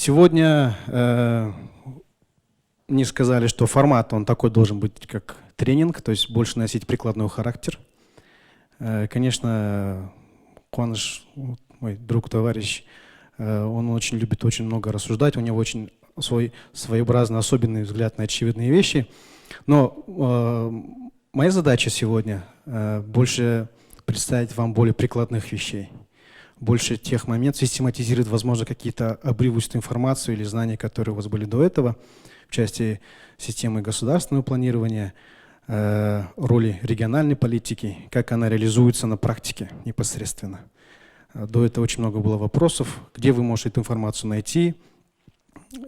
Сегодня мне сказали, что формат он такой должен быть, как тренинг, то есть больше носить прикладной характер. Конечно, Куаныш, мой друг, товарищ, он очень любит очень много рассуждать, у него очень свой своеобразный, особенный взгляд на очевидные вещи. Но моя задача сегодня больше представить вам более прикладных вещей, больше тех моментов, систематизировать, возможно, какие-то обрывочную информацию или знания, которые у вас были до этого в части системы государственного планирования, роли региональной политики, как она реализуется на практике непосредственно. До этого очень много было вопросов, где вы можете эту информацию найти.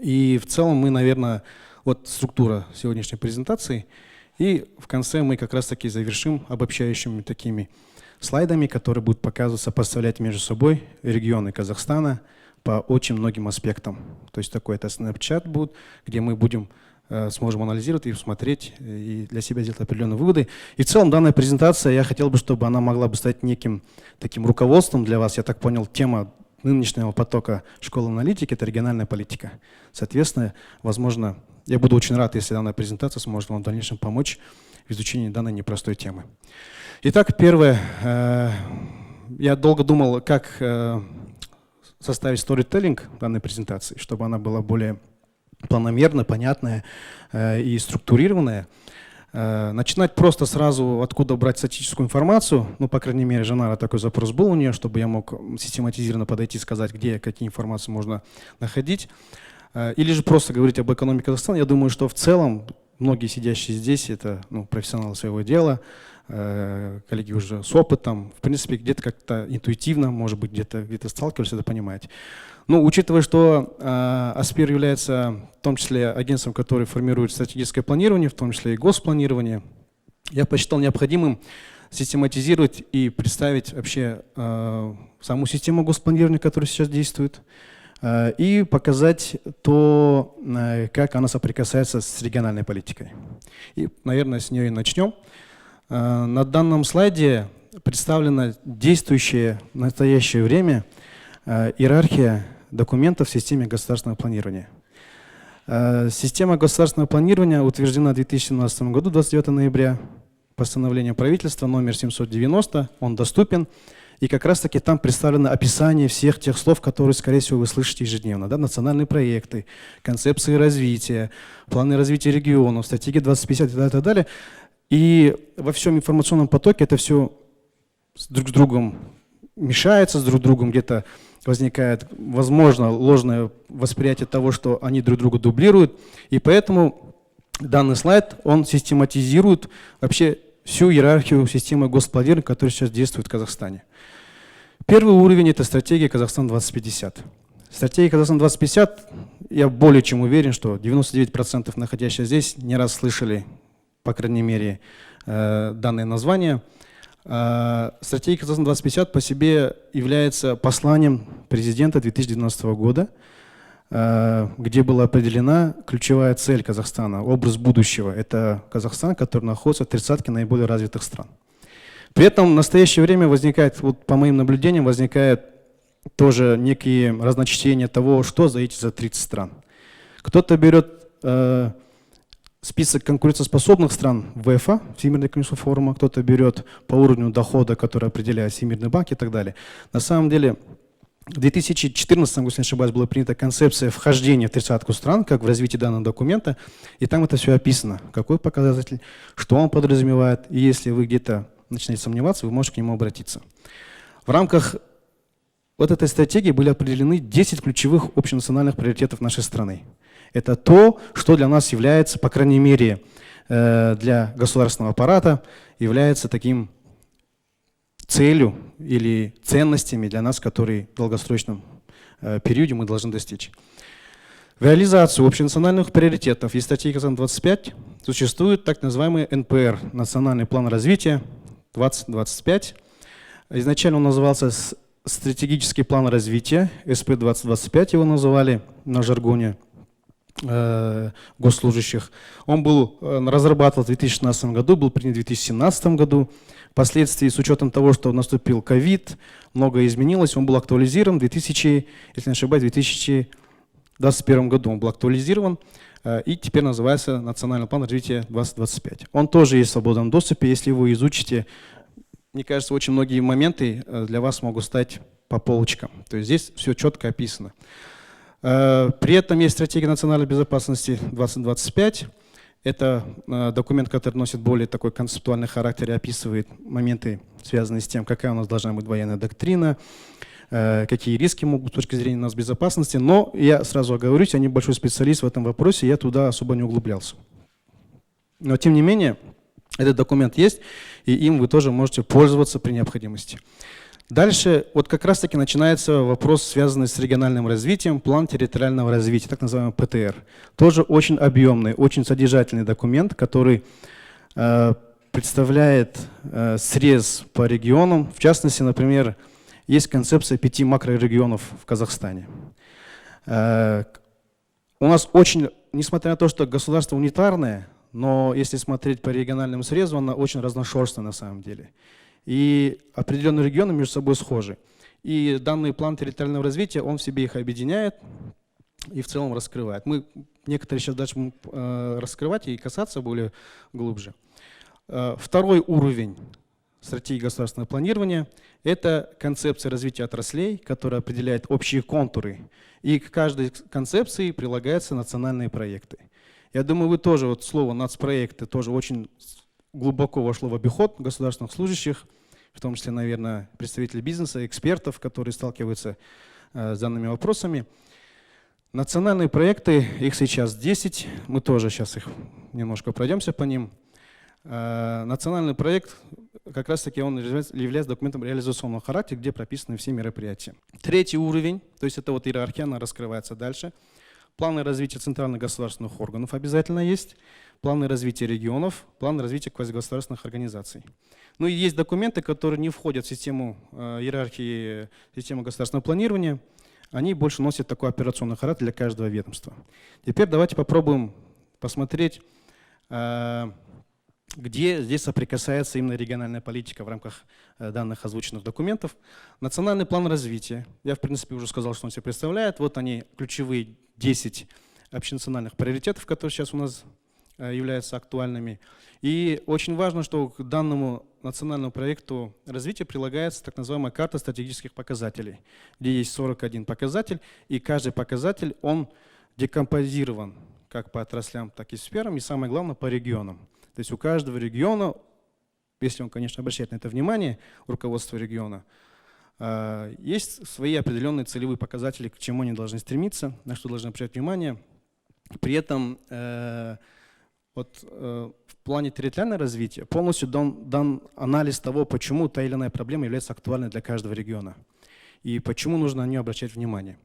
И в целом мы, наверное, вот структура сегодняшней презентации, и в конце мы как раз-таки завершим обобщающими такими слайдами, которые будут показывать, сопоставлять между собой регионы Казахстана по очень многим аспектам. То есть такой это Snapchat будет, где мы сможем анализировать и смотреть, и для себя сделать определенные выводы. И в целом данная презентация, я хотел бы, чтобы она могла бы стать неким таким руководством для вас. Я так понял, тема нынешнего потока школы аналитики – это региональная политика. Соответственно, возможно, я буду очень рад, если данная презентация сможет вам в дальнейшем помочь в изучении данной непростой темы. Итак, первое. Я долго думал, как составить сторителлинг данной презентации, чтобы она была более планомерная, понятная и структурированная. Начинать просто сразу, откуда брать статистическую информацию, ну, по крайней мере, Жанара такой запрос был у нее, чтобы я мог систематизированно подойти и сказать, где какие информации можно находить. Или же просто говорить об экономике Казахстана. Я думаю, что в целом многие сидящие здесь, это профессионалы своего дела, коллеги уже с опытом, в принципе, где-то как-то интуитивно, может быть, где-то сталкивались, это понимаете. Но учитывая, что АСПИР является в том числе агентством, которое формирует стратегическое планирование, в том числе и госпланирование, я посчитал необходимым систематизировать и представить вообще саму систему госпланирования, которая сейчас действует, и показать то, как она соприкасается с региональной политикой. И, наверное, с нее и начнем. На данном слайде представлена действующая в настоящее время иерархия документов в системе государственного планирования. Система государственного планирования утверждена в 2017 году, 29 ноября, постановлением правительства номер 790, он доступен. И как раз-таки там представлено описание всех тех слов, которые, скорее всего, вы слышите ежедневно. Да? Национальные проекты, концепции развития, планы развития регионов, стратегия 2050 и так далее. И во всем информационном потоке это все друг с другом мешается, с друг другом где-то возникает, возможно, ложное восприятие того, что они друг друга дублируют. И поэтому данный слайд, он систематизирует вообще всю иерархию системы госпланирования, которая сейчас действует в Казахстане. Первый уровень – это стратегия Казахстан 2050. Стратегия Казахстан 2050, я более чем уверен, что 99% находящихся здесь не раз слышали, по крайней мере, данное название. Стратегия Казахстан 2050 по себе является посланием президента 2012 года, где была определена ключевая цель Казахстана, образ будущего. Это Казахстан, который находится в 30-ке наиболее развитых стран. При этом в настоящее время возникает, вот по моим наблюдениям, возникает тоже некие разночтения того, что за эти 30 стран. Кто-то берет список конкурентоспособных стран ВЭФа, Всемирный экономический форум, кто-то берет по уровню дохода, который определяет Всемирный банк и так далее. На самом деле, в 2014, если не ошибаюсь, была принята концепция вхождения в 30-ку стран, как в развитии данного документа, и там это все описано, какой показатель, что он подразумевает, и если вы где-то начинаете сомневаться, вы можете к нему обратиться. В рамках вот этой стратегии были определены 10 ключевых общенациональных приоритетов нашей страны. Это то, что для нас является, по крайней мере, для государственного аппарата, является таким целью или ценностями для нас, которые в долгосрочном периоде мы должны достичь. В реализацию общенациональных приоритетов и стратегии Казахстан 2025 существует так называемый НПР, Национальный план развития 2025. Изначально он назывался стратегический план развития, СП-2025 его называли на жаргоне госслужащих. Он был разрабатыван в 2016 году, был принят в 2017 году. Впоследствии, с учетом того, что наступил ковид, многое изменилось, он был актуализирован в 2000, если не ошибаюсь, 2020 В 2021 году он был актуализирован и теперь называется «Национальный план развития 2025». Он тоже есть в свободном доступе. Если вы изучите, мне кажется, очень многие моменты для вас могут стать по полочкам. То есть здесь все четко описано. При этом есть стратегия национальной безопасности 2025. Это документ, который носит более такой концептуальный характер и описывает моменты, связанные с тем, какая у нас должна быть военная доктрина, какие риски могут быть с точки зрения нас безопасности. Но я сразу оговорюсь, я небольшой специалист в этом вопросе, я туда особо не углублялся. Но тем не менее, этот документ есть, и им вы тоже можете пользоваться при необходимости. Дальше вот как раз-таки начинается вопрос, связанный с региональным развитием, план территориального развития, так называемый ПТР. Тоже очень объемный, очень содержательный документ, который представляет срез по регионам. В частности, например, есть концепция 5 макрорегионов в Казахстане. У нас очень, несмотря на то, что государство унитарное, но если смотреть по региональному срезу, оно очень разношерстное на самом деле. И определенные регионы между собой схожи. И данный план территориального развития, он в себе их объединяет и в целом раскрывает. Мы некоторые сейчас дальше будем раскрывать и касаться более глубже. Второй уровень стратегии государственного планирования – это концепция развития отраслей, которая определяет общие контуры. И к каждой концепции прилагаются национальные проекты. Я думаю, вы тоже, вот слово «нацпроекты» тоже очень глубоко вошло в обиход государственных служащих, в том числе, наверное, представителей бизнеса, экспертов, которые сталкиваются с данными вопросами. Национальные проекты, их сейчас 10, мы тоже сейчас их немножко пройдемся по ним. Национальный проект, как раз-таки он является документом реализационного характера, где прописаны все мероприятия. Третий уровень, то есть это вот иерархия, она раскрывается дальше. Планы развития центральных государственных органов обязательно есть. Планы развития регионов, планы развития квазигосударственных организаций. Ну и есть документы, которые не входят в систему иерархии системы государственного планирования. Они больше носят такой операционный характер для каждого ведомства. Теперь давайте попробуем посмотреть, где здесь соприкасается именно региональная политика в рамках данных озвученных документов. Национальный план развития. Я, в принципе, уже сказал, что он себе представляет. Вот они, ключевые 10 общенациональных приоритетов, которые сейчас у нас являются актуальными. И очень важно, что к данному национальному проекту развития прилагается так называемая карта стратегических показателей, где есть 41 показатель, и каждый показатель, он декомпозирован как по отраслям, так и сферам, и самое главное, по регионам. То есть у каждого региона, если он, конечно, обращает на это внимание, руководство региона, есть свои определенные целевые показатели, к чему они должны стремиться, на что должны обращать внимание. При этом в плане территориального развития полностью дан анализ того, почему та или иная проблема является актуальной для каждого региона и почему нужно на нее обращать внимание.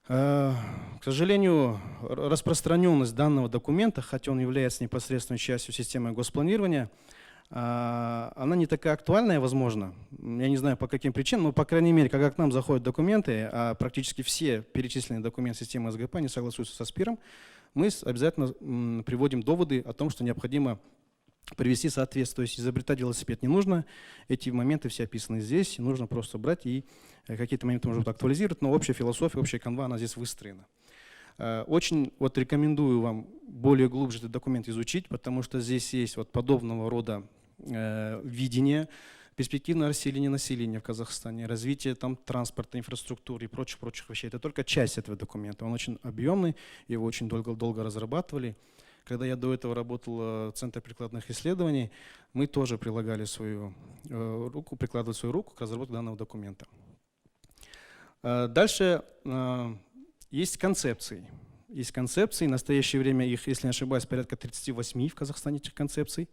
К сожалению, распространенность данного документа, хотя он является непосредственной частью системы госпланирования, она не такая актуальная, возможно. Я не знаю, по каким причинам, но, по крайней мере, когда к нам заходят документы, а практически все перечисленные документы системы СГП не согласуются со СПИРом, мы обязательно приводим доводы о том, что необходимо привести соответствие. То есть изобретать велосипед не нужно, эти моменты все описаны здесь, нужно просто брать и какие-то моменты можно актуализировать, но общая философия, общая канва, она здесь выстроена. Очень вот рекомендую вам более глубже этот документ изучить, потому что здесь есть вот подобного рода видение, перспективное расселение населения в Казахстане, развитие там транспорта, инфраструктуры и прочих вещей. Это только часть этого документа. Он очень объемный, его очень долго разрабатывали. Когда я до этого работал в Центре прикладных исследований, мы тоже прикладывали свою руку к разработке данного документа. Дальше есть концепции. Есть концепции, в настоящее время их, если не ошибаюсь, порядка 38 в Казахстане этих концепций.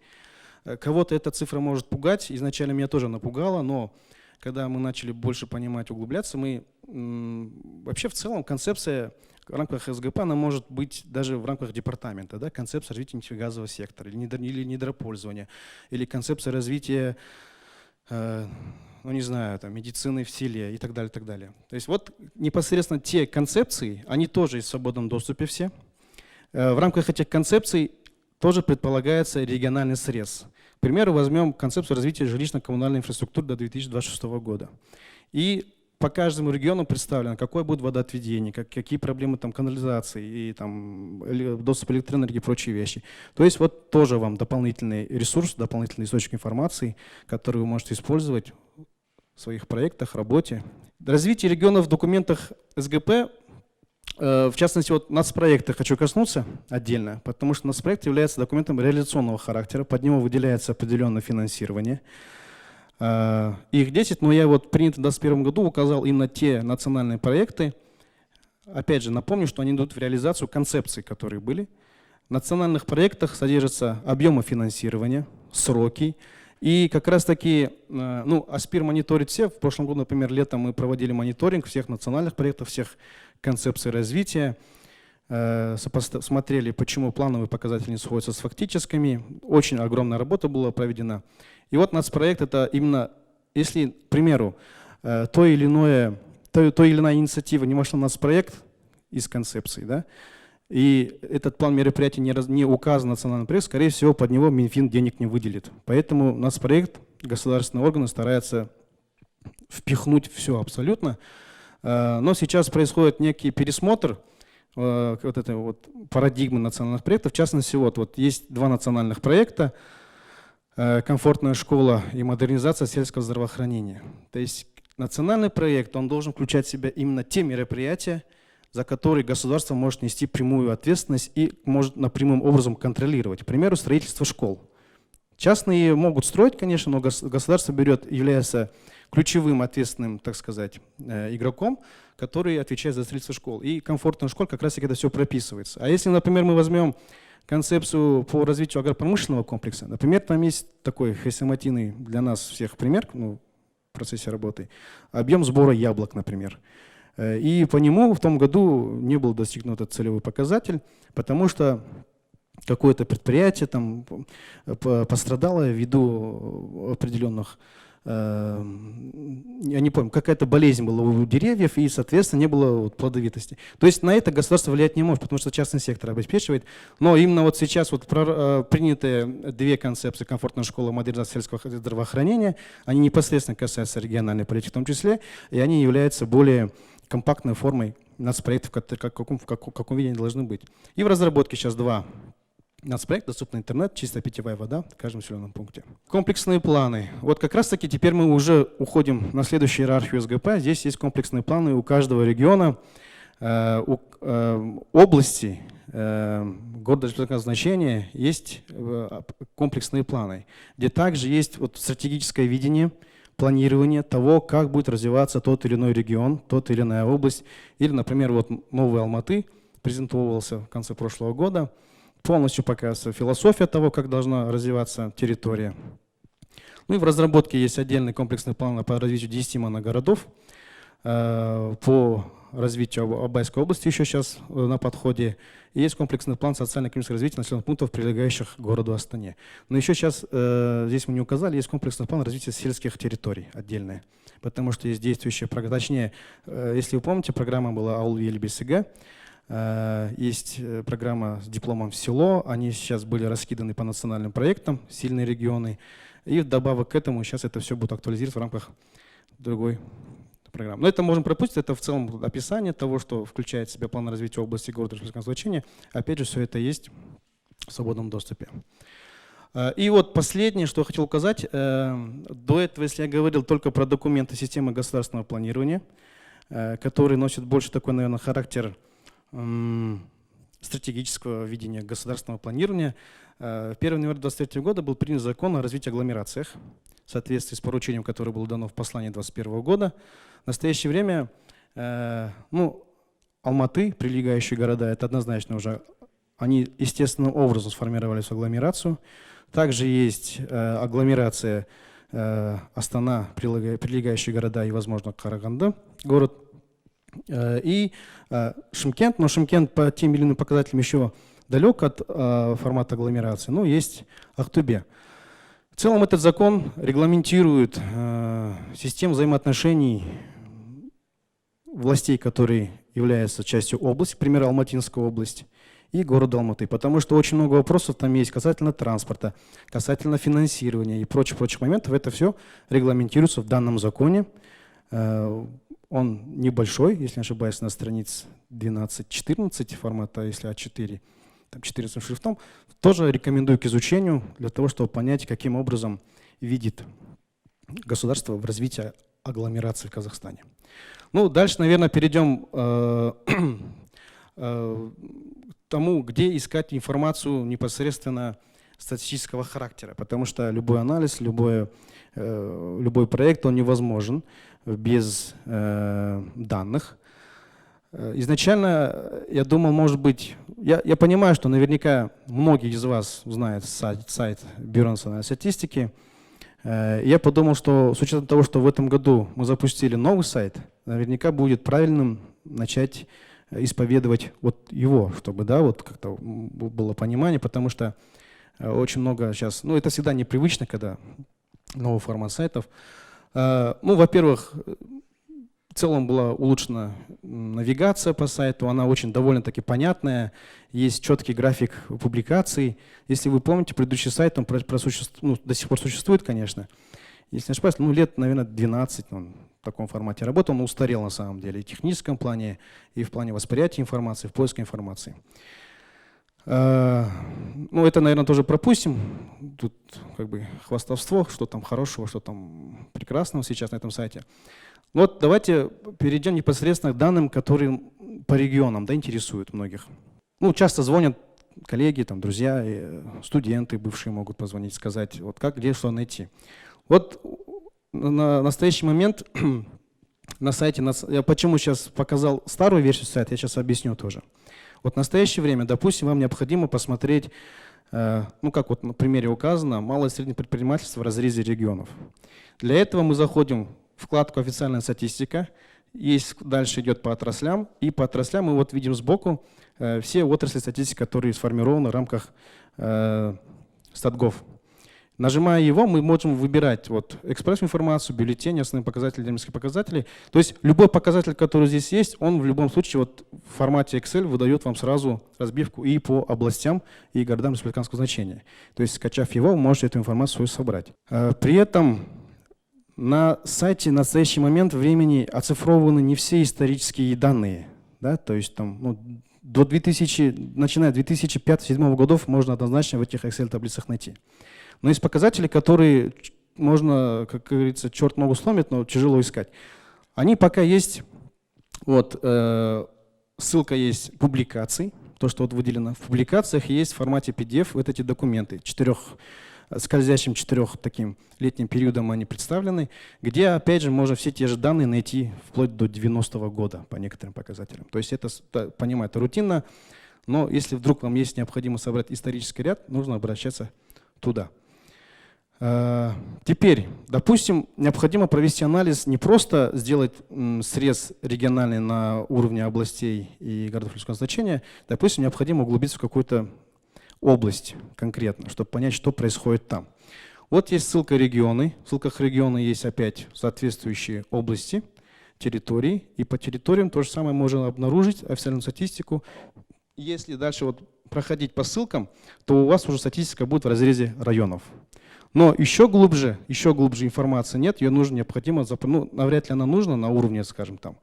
Кого-то эта цифра может пугать, изначально меня тоже напугала, но когда мы начали больше понимать, углубляться, мы вообще в целом концепция в рамках СГП, она может быть даже в рамках департамента, да, концепция развития нефтегазового сектора или недропользования, или концепция развития, ну не знаю, там, медицины в селе и так далее, так далее. То есть вот непосредственно те концепции, они тоже есть в свободном доступе все. В рамках этих концепций тоже предполагается региональный срез. К примеру, возьмем концепцию развития жилищно-коммунальной инфраструктуры до 2026 года. И по каждому региону представлено, какое будет водоотведение, какие проблемы там канализации и там доступ электроэнергии и прочие вещи. То есть вот тоже вам дополнительный ресурс, дополнительный источник информации, который вы можете использовать в своих проектах, работе. Развитие регионов в документах СГП, в частности, вот нацпроекта хочу коснуться отдельно, потому что нацпроект является документом реализационного характера, под него выделяется определенное финансирование. Их 10, но я вот принято в 2021 году указал именно те национальные проекты. Опять же, напомню, что они идут в реализацию концепций, которые были. В национальных проектах содержатся объемы финансирования, сроки. И как раз таки, ну, Аспир мониторит все. В прошлом году, например, летом мы проводили мониторинг всех национальных проектов, всех концепций развития. Смотрели, почему плановые показатели не сходятся с фактическими. Очень огромная работа была проведена. И вот нацпроект — это именно, если, к примеру, то или иная инициатива не вошла в нацпроект из концепции, да, и этот план мероприятий не указан в национальный проект, скорее всего, под него Минфин денег не выделит. Поэтому нацпроект государственные органы стараются впихнуть все абсолютно. Но сейчас происходит некий пересмотр вот этой вот парадигмы национальных проектов. В частности, вот есть два национальных проекта: «Комфортная школа» и «Модернизация сельского здравоохранения». То есть национальный проект, он должен включать в себя именно те мероприятия, за которые государство может нести прямую ответственность и может напрямым образом контролировать. К примеру, строительство школ. Частные могут строить, конечно, но государство является ключевым ответственным, так сказать, игроком, который отвечает за строительство школ. И комфортная школа как раз таки это все прописывается. А если, например, мы возьмем концепцию по развитию агропромышленного комплекса, например, там есть такой хрестоматийный для нас всех пример, ну, в процессе работы, объем сбора яблок, например. И по нему в том году не был достигнут этот целевой показатель, потому что какое-то предприятие там пострадало ввиду определенных, я не помню, какая-то болезнь была у деревьев, и, соответственно, не было вот плодовитости. То есть на это государство влиять не может, потому что частный сектор обеспечивает. Но именно вот сейчас вот принятые две концепции: комфортная школа, модернизация сельского здравоохранения, они непосредственно касаются региональной политики в том числе, и они являются более компактной формой нацпроектов, в каком виде они должны быть. И в разработке сейчас два нацпроекта: доступный интернет, чистая питьевая вода в каждом населенном пункте. Комплексные планы. Вот как раз таки теперь мы уже уходим на следующую иерархию СГП. Здесь есть комплексные планы у каждого региона, области, города республиканского значения есть комплексные планы, где также есть вот стратегическое видение, планирование того, как будет развиваться тот или иной регион, тот или иная область. Или, например, вот Новый Алматы презентовался в конце прошлого года. Полностью показывается философия того, как должна развиваться территория. Ну и в разработке есть отдельный комплексный план по развитию 10 моногородов. По развитию Абайской области еще сейчас на подходе. И есть комплексный план социально-экономического развития населенных пунктов, прилегающих к городу Астане. Но еще сейчас, здесь мы не указали, есть комплексный план развития сельских территорий отдельный. Потому что есть действующая программа. Точнее, если вы помните, программа была «Ауыл ел бесігі». Есть программа с дипломом в село. Они сейчас были раскиданы по национальным проектам, сильные регионы. И вдобавок к этому сейчас это все будет актуализироваться в рамках другой программы. Но это можем пропустить, это в целом описание того, что включает в себя план развития области города республиканского значения. Опять же, все это есть в свободном доступе. И вот последнее, что я хотел указать. До этого, если я говорил только про документы системы государственного планирования, которые носят больше такой, наверное, характер стратегического видения государственного планирования. 1 января 2023 года был принят закон о развитии агломерациях в соответствии с поручением, которое было дано в послании 2021 года. В настоящее время Алматы, прилегающие города, это однозначно уже, они естественным образом сформировались в агломерацию. Также есть агломерация Астана, прилегающие города и, возможно, Караганды, город. И Шымкент, но Шымкент по тем или иным показателям еще далек от формата агломерации, но есть Актубе. В целом этот закон регламентирует систему взаимоотношений властей, которые являются частью области, к примеру, Алматинская область, и города Алматы, потому что очень много вопросов там есть касательно транспорта, касательно финансирования и прочих моментов. Это все регламентируется в данном законе. Он небольшой, если не ошибаюсь, на страниц 12-14 формата, если А4, там 14 шрифтом. Тоже рекомендую к изучению для того, чтобы понять, каким образом видит государство в развитии агломерации в Казахстане. Ну, дальше, наверное, перейдем к тому, где искать информацию непосредственно статистического характера, потому что любой анализ, любой проект, он невозможен без данных. Изначально я думал, может быть, я понимаю, что наверняка многие из вас знают сайт Бюро национальной статистики. Я подумал, что с учетом того, что в этом году мы запустили новый сайт, наверняка будет правильным начать исповедовать вот его, чтобы, да, вот как-то было понимание, потому что очень много сейчас, ну, это всегда непривычно, когда новый формат сайтов. Ну, во-первых, в целом была улучшена навигация по сайту, она очень довольно-таки понятная, есть четкий график публикаций. Если вы помните, предыдущий сайт, он до сих пор существует, конечно. Если не ошибаюсь, ну, лет, наверное, 12 он в таком формате работал, он устарел на самом деле и в техническом плане, и в плане восприятия информации, в поиске информации. Ну, это, наверное, тоже пропустим. Тут как бы хвастовство, что там хорошего, что там прекрасного сейчас на этом сайте. Вот давайте перейдем непосредственно к данным, которые по регионам, да, интересуют многих. Ну, часто звонят коллеги, там, друзья, студенты бывшие могут позвонить, сказать, вот как, где, что найти. Вот на настоящий момент на сайте, я почему сейчас показал старую версию сайта, я сейчас объясню тоже. Вот в настоящее время, допустим, вам необходимо посмотреть, ну как вот на примере указано, малое и среднее предпринимательство в разрезе регионов. Для этого мы заходим в вкладку «Официальная статистика», есть дальше идет по отраслям, и по отраслям мы вот видим сбоку все отрасли статистики, которые сформированы в рамках статгов. Нажимая его, мы можем выбирать вот экспресс-информацию, бюллетень, основные показатели, динамические показатели. То есть любой показатель, который здесь есть, он в любом случае вот в формате Excel выдает вам сразу разбивку и по областям, и городам республиканского значения. То есть, скачав его, вы можете эту информацию собрать. При этом на сайте в настоящий момент времени оцифрованы не все исторические данные. Да? То есть там, ну, начиная с 2005-2007 годов можно однозначно в этих Excel-таблицах найти. Но есть показатели, которые можно, как говорится, черт ногу сломит, но тяжело искать. Они пока есть, вот, ссылка есть публикаций, то, что вот выделено. В публикациях есть в формате PDF вот эти документы, скользящим таким летним периодом они представлены, где, опять же, можно все те же данные найти вплоть до 90-го года по некоторым показателям. То есть это, понимаю, это рутинно, но если вдруг вам есть необходимо собрать исторический ряд, нужно обращаться туда. Теперь, допустим, необходимо провести анализ, не просто сделать срез региональный на уровне областей и городов республиканского значения, допустим, необходимо углубиться в какую-то область конкретно, чтобы понять, что происходит там. Вот есть ссылка «Регионы». В ссылках «Регионы» есть опять соответствующие области, территории, и по территориям то же самое можно обнаружить, официальную статистику. Если дальше вот проходить по ссылкам, то у вас уже статистика будет в разрезе районов. Но еще глубже информации нет, ее необходимо, ну, навряд ли она нужна на уровне, скажем, там,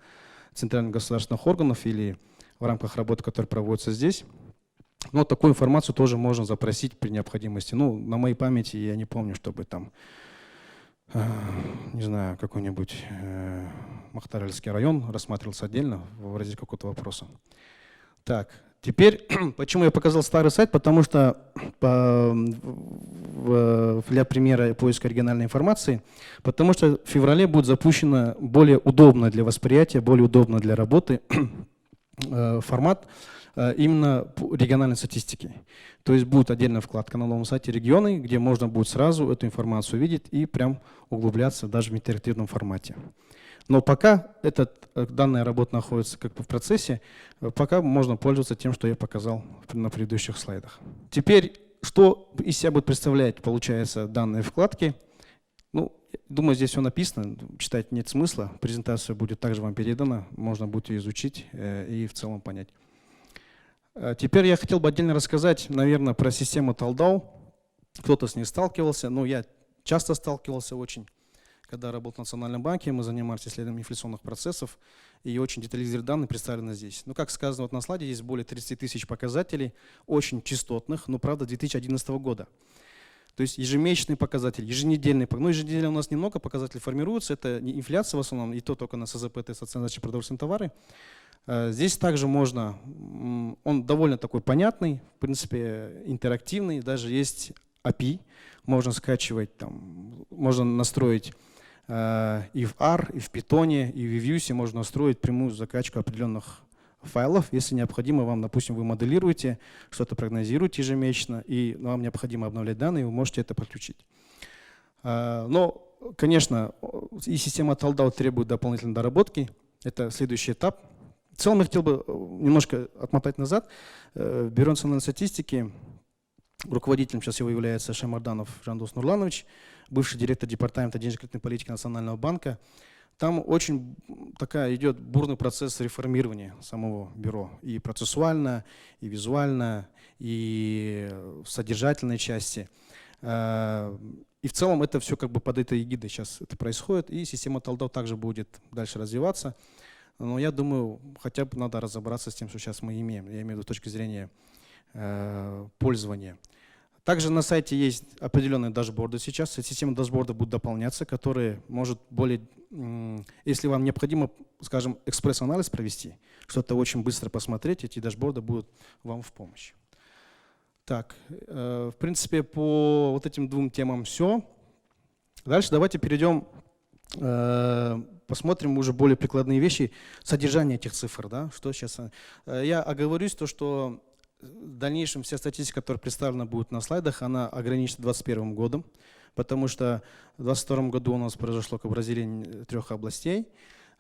центральных государственных органов или в рамках работы, которая проводится здесь. Но такую информацию тоже можно запросить при необходимости. Ну, на моей памяти я не помню, чтобы там, не знаю, какой-нибудь Махтаральский район рассматривался отдельно в разрезе какого-то вопроса. Так. Теперь, почему я показал старый сайт? Потому что для примера поиска региональной информации, потому что в феврале будет запущено более удобно для восприятия, более удобно для работы формат именно региональной статистики. То есть будет отдельная вкладка на новом сайте «Регионы», где можно будет сразу эту информацию видеть и прям углубляться даже в интерактивном формате. Но пока данная работа находится как бы в процессе, пока можно пользоваться тем, что я показал на предыдущих слайдах. Теперь, что из себя будет представлять, получается, данные вкладки? Ну, думаю, здесь все написано, читать нет смысла. Презентация будет также вам передана, можно будет ее изучить и в целом понять. Теперь я хотел бы отдельно рассказать, наверное, про систему Талдау. Кто-то с ней сталкивался, но я часто сталкивался очень. Когда работал в Национальном банке, мы занимались исследованием инфляционных процессов, и очень детализированные данные представлены здесь. Ну, как сказано вот на слайде, здесь более 30 тысяч показателей, очень частотных, но, правда, 2011 года. То есть ежемесячные показатели, еженедельные. Ну, еженедельно у нас немного показателей формируются. Это не инфляция в основном, и то только на СЗПТ, социально значимые продовольственные товары. Здесь также можно, он довольно такой понятный, в принципе, интерактивный. Даже есть API, можно скачивать, там, можно настроить и в R, и в Python, и в Vue можно настроить прямую закачку определенных файлов, если необходимо вам, допустим, вы моделируете, что-то прогнозируете ежемесячно, и вам необходимо обновлять данные, вы можете это подключить. Но, конечно, и система Taldout требует дополнительной доработки. Это следующий этап. В целом я хотел бы немножко отмотать назад. В Бюро национальной статистики руководителем сейчас его является Шаймарданов Жандос Нурланович, бывший директор департамента денежно-кредитной политики Национального банка. Там очень идет бурный процесс реформирования самого бюро. И процессуально, и визуально, и в содержательной части. И в целом это все как бы под этой эгидой сейчас это происходит. И система Taldout также будет дальше развиваться. Но я думаю, хотя бы надо разобраться с тем, что сейчас мы имеем. Я имею в виду с точки зрения пользования. Также на сайте есть определенные дашборды сейчас. Система дашборда будет дополняться, которые может более, если вам необходимо, скажем, экспресс-анализ провести, что-то очень быстро посмотреть, эти дашборды будут вам в помощь. Так, в принципе, по вот этим двум темам все. Дальше давайте перейдем, посмотрим уже более прикладные вещи, содержание этих цифр. Да, что сейчас. Я оговорюсь, то, что в дальнейшем вся статистика, которая представлена будет на слайдах, она ограничена 2021 годом, потому что в 2022 году у нас произошло разделение 3 областей.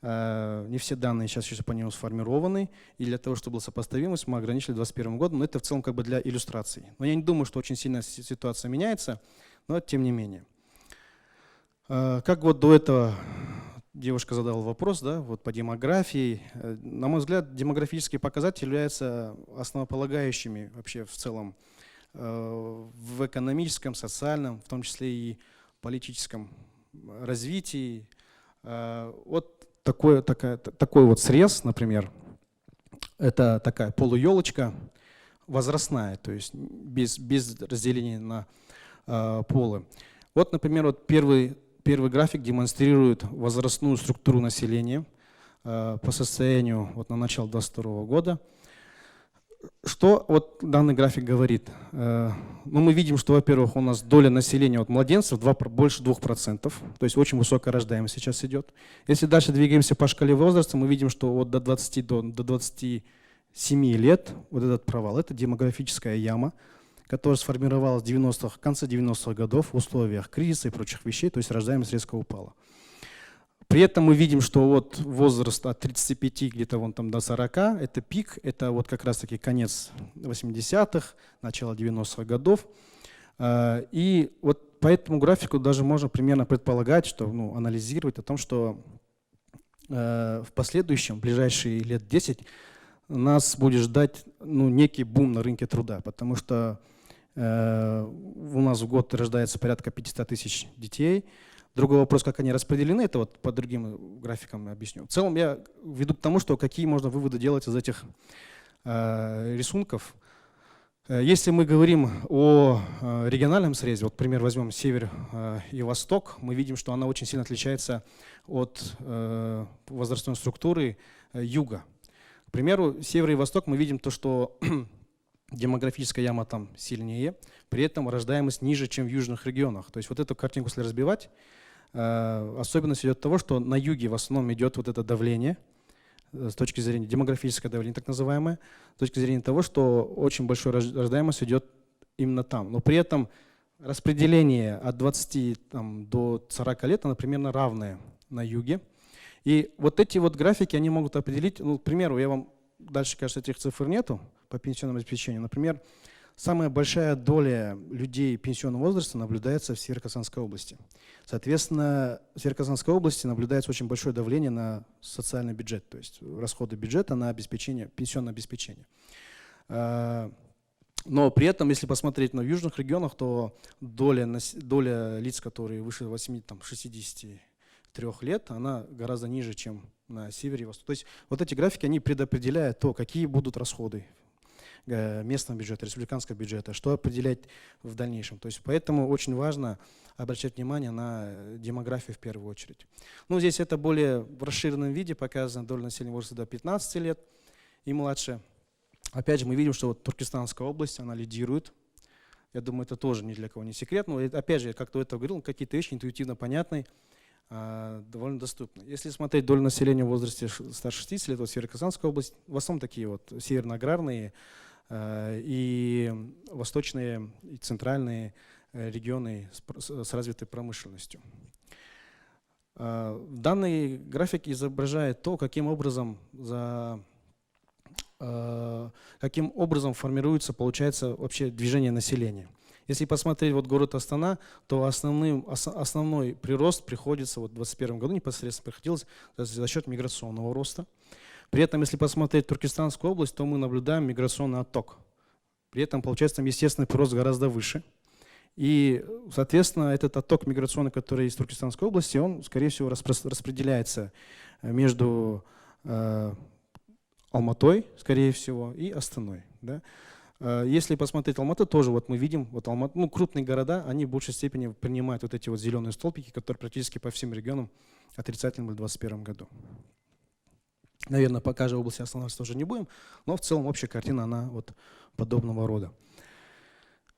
Не все данные сейчас еще по нему сформированы, и для того, чтобы была сопоставимость, мы ограничили 2021 годом, но это в целом как бы для иллюстрации. Но я не думаю, что очень сильно ситуация меняется, но тем не менее. Как вот до этого девушка задала вопрос, да, вот по демографии. На мой взгляд, демографические показатели являются основополагающими вообще в целом в экономическом, социальном, в том числе и политическом развитии. Вот такой вот срез, например, это такая полуелочка возрастная, то есть без разделения на полы. Вот, например, вот первый график демонстрирует возрастную структуру населения по состоянию вот на начало 2022 года. Что вот данный график говорит? Ну, мы видим, что, во-первых, у нас доля населения от младенцев больше 2%, то есть очень высокая рождаемость сейчас идет. Если дальше двигаемся по шкале возраста, мы видим, что вот до 20 до 27 лет вот этот провал, это демографическая яма, которая сформировалась в конце 90-х годов в условиях кризиса и прочих вещей, то есть рождаемость резко упала. При этом мы видим, что вот возраст от 35 где-то вон там до 40, это пик, это вот как раз-таки конец 80-х, начало 90-х годов. И вот по этому графику даже можно примерно предполагать, что, анализировать о том, что в последующем, в ближайшие лет 10, нас будет ждать некий бум на рынке труда, потому что у нас в год рождается порядка 500 тысяч детей. Другой вопрос, как они распределены, это вот по другим графикам объясню. В целом я веду к тому, что какие можно выводы делать из этих рисунков. Если мы говорим о региональном срезе, вот, например, возьмем север и восток, мы видим, что она очень сильно отличается от возрастной структуры юга. К примеру, север и восток мы видим то, что демографическая яма там сильнее, при этом рождаемость ниже, чем в южных регионах. То есть вот эту картинку, если разбивать, особенность идет того, что на юге в основном идет вот это давление, с точки зрения демографическое давление, так называемое, с точки зрения того, что очень большая рождаемость идет именно там. Но при этом распределение от 20 до 40 лет, оно примерно равное на юге. И вот эти вот графики, они могут определить, к примеру, я вам дальше, кажется, этих цифр нету по пенсионному обеспечению. Например, самая большая доля людей пенсионного возраста наблюдается в Северо-Казахстанской области. Соответственно, в Северо-Казахстанской области наблюдается очень большое давление на социальный бюджет, то есть расходы бюджета на обеспечение, пенсионное обеспечение. Но при этом, если посмотреть на южных регионах, то доля лиц, которые выше 60 3 лет, она гораздо ниже, чем на севере и востоке. То есть вот эти графики, они предопределяют то, какие будут расходы местного бюджета, республиканского бюджета, что определять в дальнейшем. То есть поэтому очень важно обращать внимание на демографию в первую очередь. Ну, здесь это более в расширенном виде показано, доля населения возраста до 15 лет и младше. Опять же, мы видим, что вот Туркестанская область, она лидирует. Я думаю, это тоже ни для кого не секрет. Но опять же, как до этого говорил, какие-то вещи интуитивно понятны, довольно доступны. Если смотреть долю населения в возрасте старше 60 лет, вот Северо-Казахстанская область, в основном такие вот северно-аграрные и восточные и центральные регионы с развитой промышленностью. Данный график изображает то, каким образом формируется, получается, вообще движение населения. Если посмотреть вот город Астана, то основной прирост приходится вот в 2021 году, непосредственно приходилось за счет миграционного роста. При этом, если посмотреть Туркестанскую область, то мы наблюдаем миграционный отток. При этом, получается, там естественный прирост гораздо выше. И, соответственно, этот отток миграционный, который из Туркестанской области, он, скорее всего, распределяется между Алматой, скорее всего, и Астаной. Да? Если посмотреть Алмату, тоже вот мы видим, вот Алматы, крупные города, они в большей степени принимают вот эти вот зеленые столбики, которые практически по всем регионам отрицательны были в 2021 году. Наверное, по каждой области останавливаться тоже не будем, но в целом общая картина, она вот подобного рода.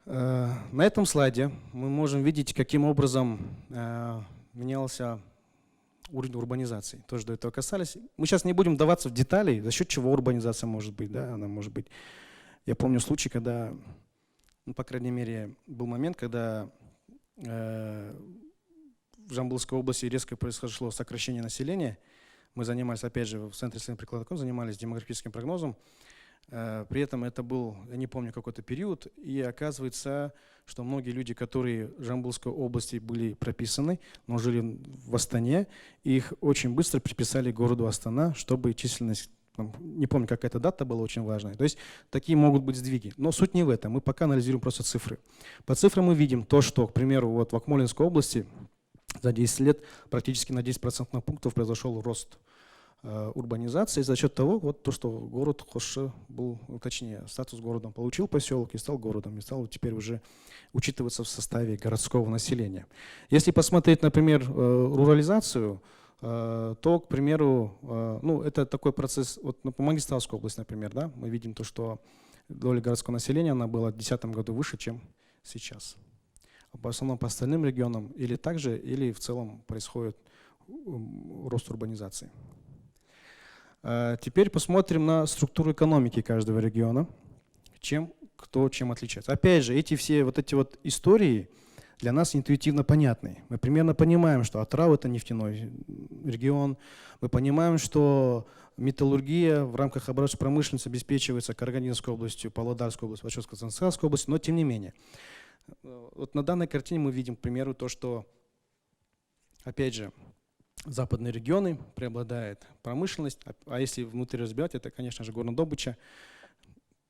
На этом слайде мы можем видеть, каким образом менялся уровень урбанизации. Тоже до этого касались. Мы сейчас не будем вдаваться в детали, за счет чего урбанизация может быть. Да? Она может быть. Я помню случай, когда, по крайней мере, был момент, когда в Жамбылской области резко произошло сокращение населения. Мы занимались, опять же, в Центре исследований прикладных наук, занимались демографическим прогнозом. При этом это был, я не помню, какой-то период, и оказывается, что многие люди, которые в Жамбылской области были прописаны, но жили в Астане, их очень быстро приписали городу Астана, чтобы численность, не помню, какая-то дата была очень важная. То есть такие могут быть сдвиги. Но суть не в этом, мы пока анализируем просто цифры. По цифрам мы видим то, что, к примеру, вот в Акмолинской области за 10 лет практически на 10% пунктов произошел рост урбанизации за счет того, вот то, что город Хоши был, точнее, статус города получил, поселок, и стал городом, и стал теперь уже учитываться в составе городского населения. Если посмотреть, например, рурализацию, то, к примеру, это такой процесс, вот по Мангистауской области, например, да, мы видим то, что доля городского населения, она была в 2010 году выше, чем сейчас. В основном по остальным регионам или так же, или в целом происходит рост урбанизации. Теперь посмотрим на структуру экономики каждого региона, чем отличается. Опять же, эти истории для нас интуитивно понятны. Мы примерно понимаем, что Атырау — это нефтяной регион. Мы понимаем, что металлургия в рамках образовательной промышленности обеспечивается Карагандинской областью, Павлодарской областью, Башкортостанской областью, но тем не менее. Вот на данной картине мы видим, к примеру, то, что, опять же, западные регионы преобладает промышленность, а если внутри разбирать, это, конечно же, горнодобыча.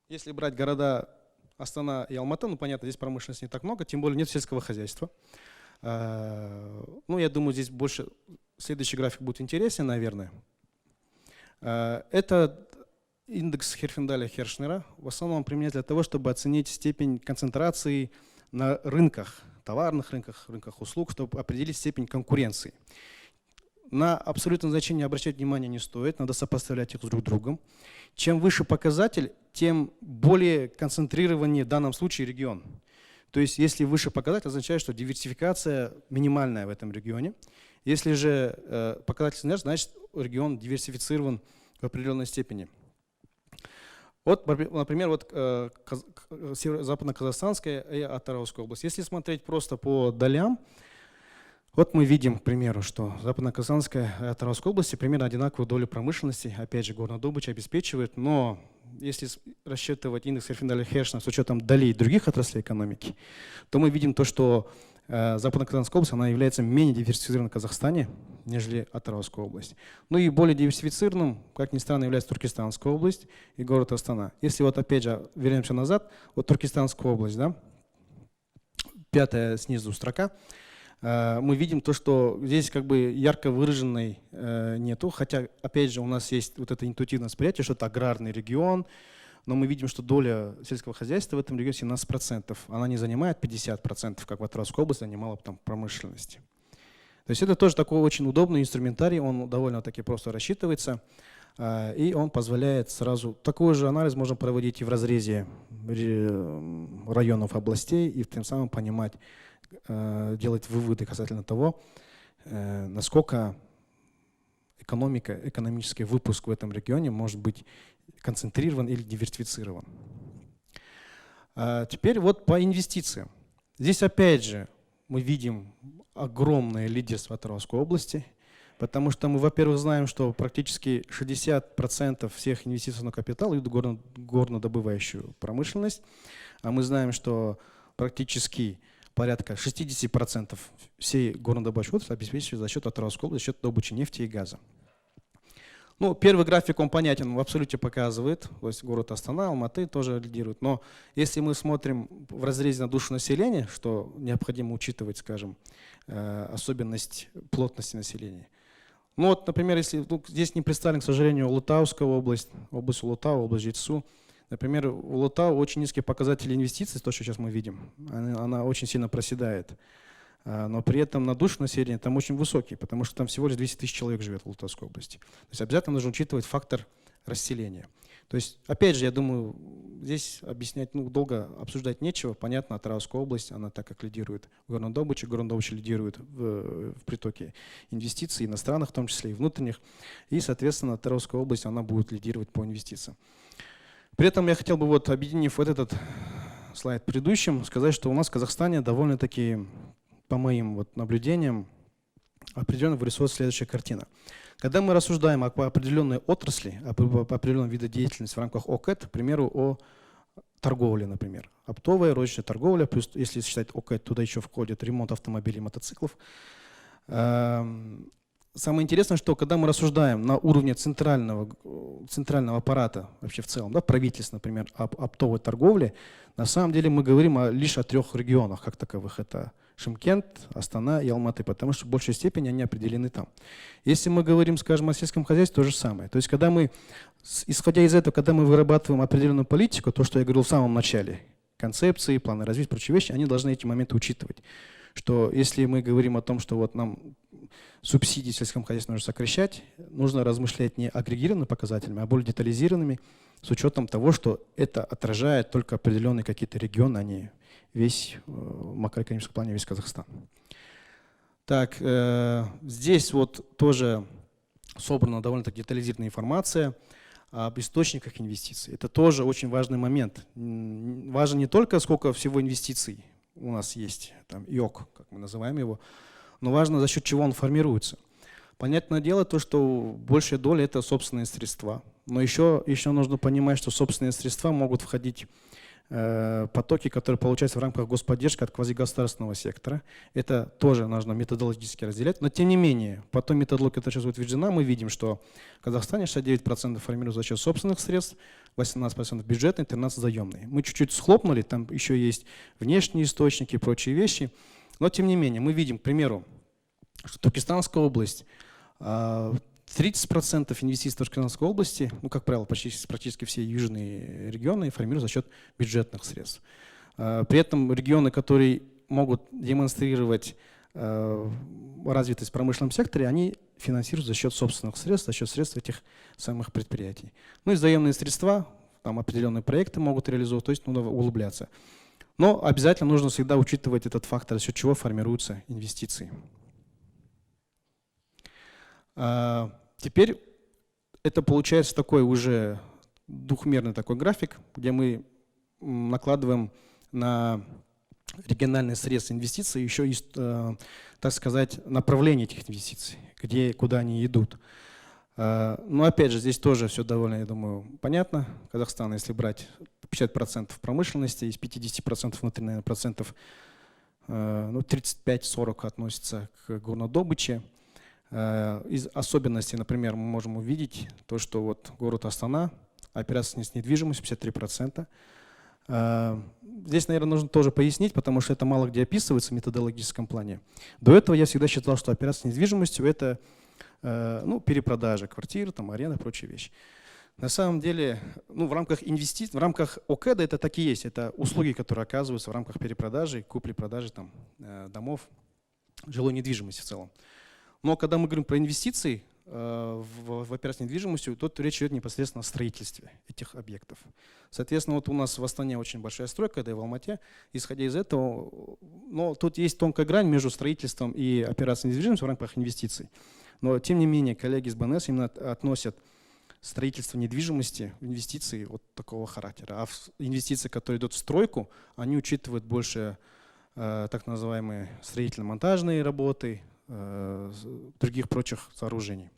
Если брать города Астана и Алматы, понятно, здесь промышленности не так много, тем более нет сельского хозяйства. Я думаю, здесь больше следующий график будет интересен, наверное. Это индекс Херфиндаля-Хершнера. В основном применяется для того, чтобы оценить степень концентрации на рынках, товарных рынках, рынках услуг, чтобы определить степень конкуренции. На абсолютное значение обращать внимание не стоит, надо сопоставлять их друг с другом. Чем выше показатель, тем более концентрированнее в данном случае регион. То есть если выше показатель, означает, что диверсификация минимальная в этом регионе. Если же показатель снижается, значит регион диверсифицирован в определенной степени. Вот, например, Западно-Казахстанская и Атырауская область. Если смотреть просто по долям, вот мы видим, к примеру, что Западно-Казахстанская и Атырауская области примерно одинаковую долю промышленности, опять же, горнодобыча обеспечивает, но если рассчитывать индекс Херфиндаля-Хершнера с учетом долей других отраслей экономики, то мы видим то, что Западно-Казахстанская область, она является менее диверсифицированной в Казахстане, нежели Атырауская область. Ну и более диверсифицированным, как ни странно, является Туркестанская область и город Астана. Если вот опять же вернемся назад, вот Туркестанская область, да, 5-я снизу строка, мы видим то, что здесь как бы ярко выраженной нету, хотя, опять же, у нас есть вот это интуитивное восприятие, что это аграрный регион, но мы видим, что доля сельского хозяйства в этом регионе 17%. Она не занимает 50%, как в Атырауской области занимала там промышленность. То есть это тоже такой очень удобный инструментарий, он довольно-таки просто рассчитывается, и он позволяет сразу… Такой же анализ можно проводить и в разрезе районов, областей, и тем самым понимать, делать выводы касательно того, насколько экономический выпуск в этом регионе может быть концентрирован или диверсифицирован. Теперь вот по инвестициям. Здесь опять же мы видим огромное лидерство Атырауской области, потому что мы, во-первых, знаем, что практически 60% всех инвестиционного капитала идут в горнодобывающую промышленность, а мы знаем, что практически порядка 60% всей горнодобывающей отрасли обеспечивается за счет Атырауской области, за счет добычи нефти и газа. Ну, первый график, он понятен, в абсолюте показывает, то есть город Астана, Алматы тоже лидирует. Но если мы смотрим в разрезе на душу населения, что необходимо учитывать, скажем, особенность плотности населения. Ну вот, например, если здесь не представлен, к сожалению, Улутауская область, область Улутау, область Жетису. Например, у Улутау очень низкие показатели инвестиций, то, что сейчас мы видим, она очень сильно проседает. Но при этом на душу населения там очень высокий, потому что там всего лишь 200 тысяч человек живет в Улутауской области. То есть обязательно нужно учитывать фактор расселения. То есть, опять же, я думаю, здесь объяснять, долго обсуждать нечего. Понятно, Атырауская область, она так как лидирует в горнодобыче лидирует в притоке инвестиций, иностранных, в том числе и внутренних. И, соответственно, Атырауская область, она будет лидировать по инвестициям. При этом я хотел бы, вот, объединив вот этот слайд предыдущим, сказать, что у нас в Казахстане довольно-таки, по моим вот наблюдениям, определенно вырисовывается следующая картина. Когда мы рассуждаем по определенной отрасли, по определенном виду деятельности в рамках ОКЭТ, к примеру, о торговле, например, оптовая, розничная торговля, плюс, если считать ОКЭТ, туда еще входит ремонт автомобилей и мотоциклов. Самое интересное, что когда мы рассуждаем на уровне центрального аппарата, вообще в целом, да, правительства, например, об оптовой торговле, на самом деле мы говорим лишь о 3 регионах как таковых. Это Шымкент, Астана и Алматы, потому что в большей степени они определены там. Если мы говорим, скажем, о сельском хозяйстве, то же самое. То есть, когда мы, исходя из этого, когда мы вырабатываем определенную политику, то, что я говорил в самом начале, концепции, планы развития, прочие вещи, они должны эти моменты учитывать. Что если мы говорим о том, что вот нам субсидии в сельском хозяйстве нужно сокращать, нужно размышлять не агрегированными показателями, а более детализированными, с учетом того, что это отражает только определенные какие-то регионы, а не весь в макроэкономическом плане весь Казахстан. Так, здесь вот тоже собрана довольно-таки детализированная информация об источниках инвестиций. Это тоже очень важный момент. Важно не только сколько всего инвестиций у нас есть, там ИОК, как мы называем его, но важно, за счет чего он формируется. Понятное дело то, что большая доля – это собственные средства. Но еще нужно понимать, что собственные средства могут входить потоки, которые получаются в рамках господдержки от квазигосударственного сектора. Это тоже нужно методологически разделять. Но тем не менее, потом методология, которая сейчас будет введена, мы видим, что в Казахстане 69% формируется за счет собственных средств, 18% бюджетные, 13% заемные. Мы чуть-чуть схлопнули, там еще есть внешние источники и прочие вещи. Но тем не менее, мы видим, к примеру, что Туркестанская область, 30% инвестиций в Туркестанской области, ну, как правило, практически все южные регионы формируют за счет бюджетных средств. При этом регионы, которые могут демонстрировать развитость в промышленном секторе, они финансируют за счет собственных средств, за счет средств этих самых предприятий. Ну и заемные средства, там определенные проекты могут реализовывать, то есть нужно углубляться. Но обязательно нужно всегда учитывать этот фактор, за счет чего формируются инвестиции. Теперь это получается такой уже двухмерный такой график, где мы накладываем на региональные средства инвестиций еще и, так сказать, направление этих инвестиций, куда они идут. Но опять же, здесь тоже все довольно, я думаю, понятно. Казахстан, если брать 50% промышленности, из 50% внутренних процентов, ну, 35-40 относится к горнодобыче. Из особенностей, например, мы можем увидеть то, что вот город Астана, операция с недвижимостью 53%, Здесь, наверное, нужно тоже пояснить, потому что это мало где описывается в методологическом плане. До этого я всегда считал, что операция с недвижимостью – это перепродажа квартир, там, аренда и прочие вещи. На самом деле, в рамках инвестиций, в рамках ОКЭДа это так и есть. Это услуги, которые оказываются в рамках перепродажи, купли-продажи домов, жилой недвижимости в целом. Но когда мы говорим про инвестиции в операции с недвижимостью, тут речь идет непосредственно о строительстве этих объектов. Соответственно, вот у нас в Астане очень большая стройка, да и в Алмате. Исходя из этого, но тут есть тонкая грань между строительством и операцией с недвижимостью в рамках инвестиций. Но тем не менее, коллеги из БНС именно относят строительство недвижимости, инвестиции вот такого характера. А инвестиции, которые идут в стройку, они учитывают больше так называемые строительно-монтажные работы, других прочих сооружений.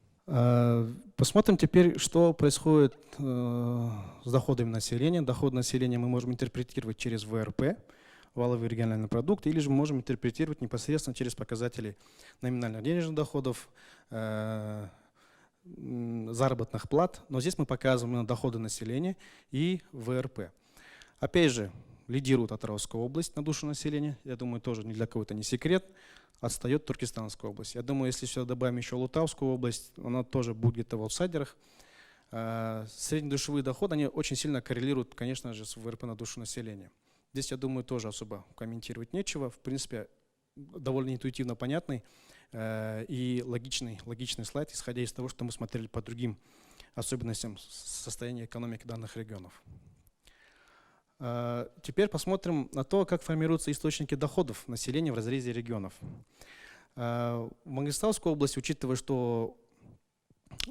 Посмотрим теперь, что происходит с доходами населения. Доход населения мы можем интерпретировать через ВРП, валовый региональный продукт, или же мы можем интерпретировать непосредственно через показатели номинальных денежных доходов, заработных плат. Но здесь мы показываем именно доходы населения и ВРП. Опять же, лидирует Атырауская область на душу населения. Я думаю, тоже ни для кого это не секрет. Отстает Туркестанская область. Я думаю, если сюда добавим еще Лутавскую область, она тоже будет где-то в аутсайдерах. Среднедушевые доходы, они очень сильно коррелируют, конечно же, с ВРП на душу населения. Здесь, я думаю, тоже особо комментировать нечего. В принципе, довольно интуитивно понятный и логичный слайд, исходя из того, что мы смотрели по другим особенностям состояния экономики данных регионов. Теперь посмотрим на то, как формируются источники доходов населения в разрезе регионов. В Мангистауской области, учитывая, что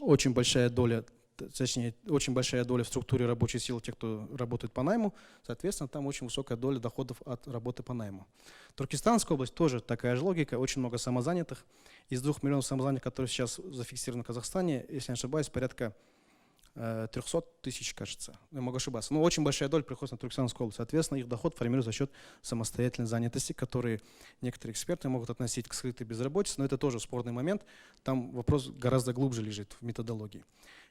очень большая доля в структуре рабочей силы тех, кто работает по найму, соответственно, там очень высокая доля доходов от работы по найму. Туркестанская область тоже такая же логика, очень много самозанятых. Из 2 миллионов самозанятых, которые сейчас зафиксированы в Казахстане, если не ошибаюсь, порядка 300 тысяч, кажется. Я могу ошибаться. Но очень большая доля приходит на Туркестанскую область. Соответственно, их доход формируется за счет самостоятельной занятости, которые некоторые эксперты могут относить к скрытой безработице, но это тоже спорный момент. Там вопрос гораздо глубже лежит в методологии.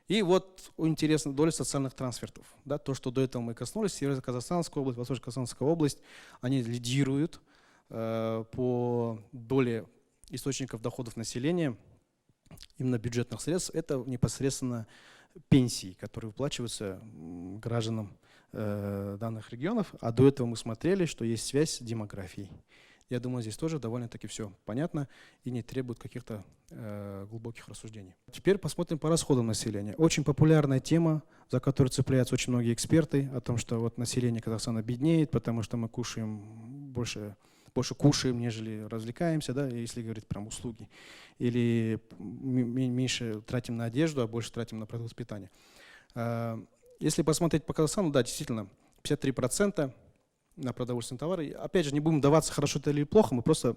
И вот интересная доля социальных трансфертов. Да, то, что до этого мы коснулись, Северо-Казахстанская область, Восточно-Казахстанская область, они лидируют по доле источников доходов населения, именно бюджетных средств. Это непосредственно пенсии, которые выплачиваются гражданам данных регионов. А до этого мы смотрели, что есть связь с демографией. Я думаю, здесь тоже довольно-таки все понятно и не требует каких-то глубоких рассуждений. Теперь посмотрим по расходам населения. Очень популярная тема, за которую цепляются очень многие эксперты, о том, что вот население Казахстана беднеет, потому что мы кушаем больше кушаем, нежели развлекаемся, да, если говорить прям услуги. Или меньше тратим на одежду, а больше тратим на продукты питания. Если посмотреть по Казахстану, да, действительно, 53% на продовольственные товары. Опять же, не будем даваться, хорошо это или плохо, мы просто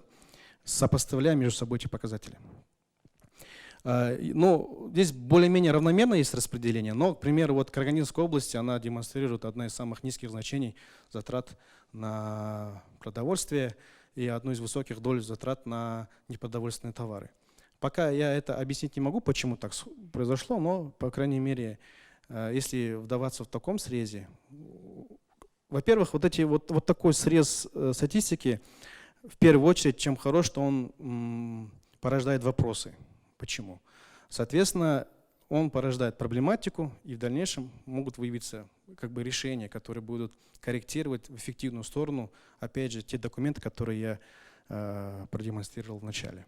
сопоставляем между собой эти показатели. Но здесь более-менее равномерно есть распределение, но, к примеру, вот Карагандинская область, она демонстрирует одно из самых низких значений затрат на продовольствие и одну из высоких доль затрат на непродовольственные товары. Пока я это объяснить не могу, почему так произошло, но, по крайней мере, если вдаваться в таком срезе, во-первых, вот такой срез статистики, в первую очередь, чем хорош, что он порождает вопросы. Почему? Соответственно, он порождает проблематику, и в дальнейшем могут выявиться решения, которые будут корректировать в эффективную сторону, опять же, те документы, которые я продемонстрировал в начале.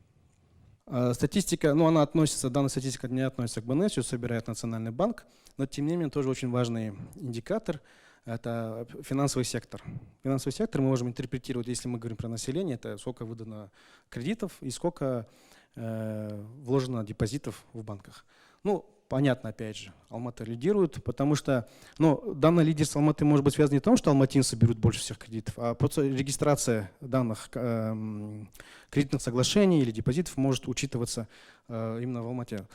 Статистика, данная статистика не относится к БНС, ее собирает Национальный банк, но тем не менее тоже очень важный индикатор – это финансовый сектор. Финансовый сектор мы можем интерпретировать, если мы говорим про население, это сколько выдано кредитов и сколько вложено депозитов в банках. Понятно, опять же, Алматы лидирует, потому что данное лидерство Алматы может быть связано не потому, что алматинцы берут больше всех кредитов, а просто регистрация данных кредитных соглашений или депозитов может учитываться именно в Алмате.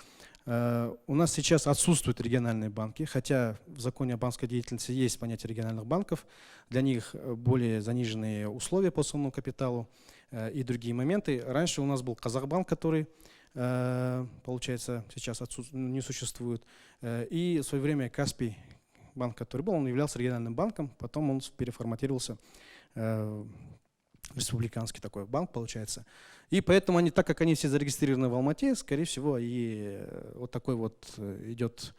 У нас сейчас отсутствуют региональные банки, хотя в законе о банковской деятельности есть понятие региональных банков. Для них более заниженные условия по основному капиталу и другие моменты. Раньше у нас был Казахбанк, который, получается, сейчас не существует. И в свое время Каспий банк, который был, он являлся региональным банком, потом он переформатировался в республиканский такой банк, получается. И поэтому они, так как они все зарегистрированы в Алмате, скорее всего, и вот такой вот идет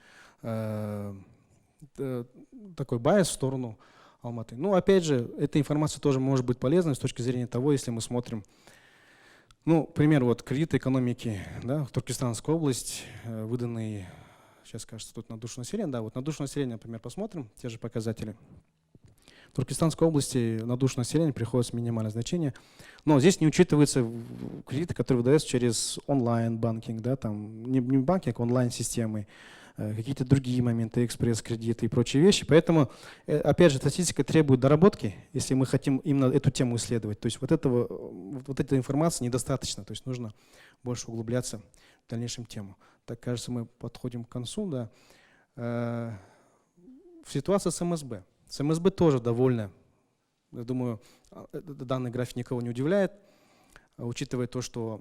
такой байс в сторону Алматы. Ну, опять же, эта информация тоже может быть полезной с точки зрения того, если мы смотрим, ну, пример, вот кредиты экономики, да, в Туркестанскую область, выданные, сейчас кажется, тут на душу населения, да, вот на душу населения, например, посмотрим, те же показатели. В Туркестанской области на душу населения приходится минимальное значение, но здесь не учитываются кредиты, которые выдаются через онлайн-банкинг, да, там не банкинг, а онлайн-системы, какие-то другие моменты, экспресс-кредиты и прочие вещи. Поэтому, опять же, статистика требует доработки, если мы хотим именно эту тему исследовать. То есть вот этой информации недостаточно, то есть нужно больше углубляться в дальнейшем тему. Так, кажется, мы подходим к концу. Да. В ситуации с МСБ. С МСБ тоже довольно, я думаю, данный график никого не удивляет, учитывая то, что